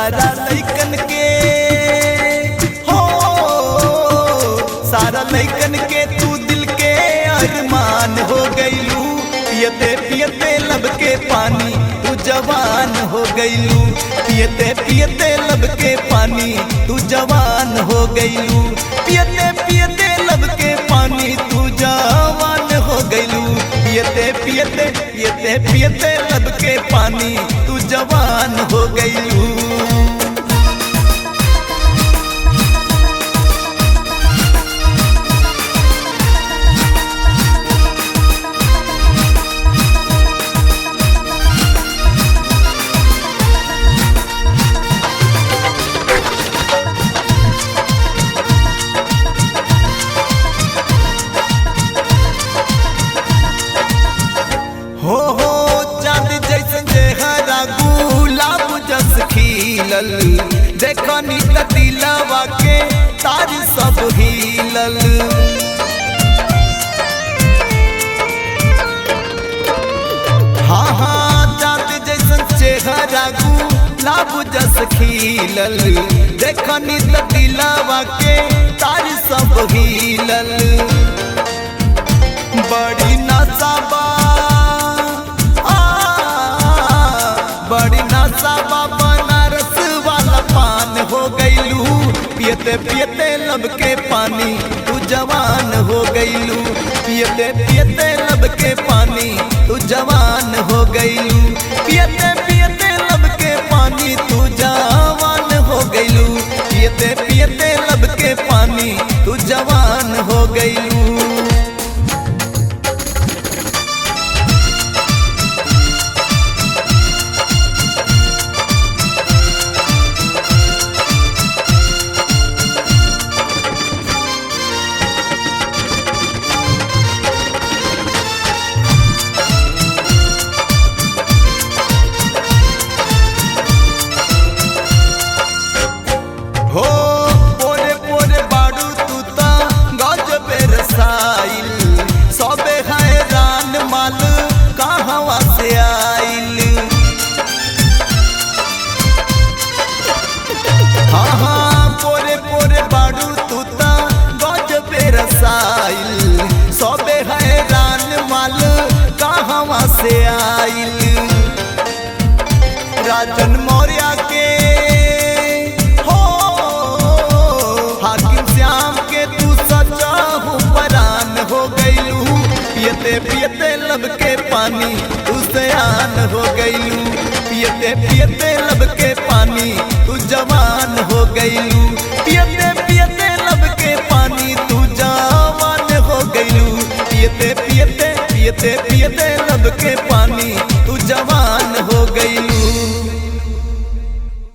सारा लइकन के हो, सारा लइकन के तू दिल के अरमान हो गईलू। पियते पियते लब के पानी तू जवान हो गईलू। पियते पियते लब के पानी तू जवान हो गईलू। पियते पियते लब के पानी तू जवान हो गईलू। पियते पियते पियते पियते लब के पानी तू जवान हो गईलू। हो चांद जैसन चेहरा गुलाब जस खिलल। देखो नी दिलवा के तार सब हिलल। हाँ हाँ चांद जैसन चेहरा गुलाब जस खिलल। देखो नी दिलवा के तार सब हिलल। बड़ी नसाबा बड़ी नसाबा बनारस वाला पान हो गईलू। पियते पियते लब के पानी तू जवान हो गईलू। पियते पियते लब के पानी तू जवान हो गईलू। पियते पियते लब के पानी तू जवान हो गईलू। पियते पियते लब के पानी तू जवान हो गईलू। हो पोरे पोरे बाड़ू तू ता गजबे रसाइल। सबे हैरान माल कहवा से आइल। हाँ हाँ पोरे पोरे बाड़ू तू ता गजबे रसाइल। सबे हैरान माल कहवा से आइल। राजन मौर्य के पियते पियते लब के पानी तू सयान हो गईलू। पियते पियते लब के पानी तू जवान हो गईलू। पियते पियते लब के पानी तू जवान हो गईलू। पियते पियते पियते पियते लब के पानी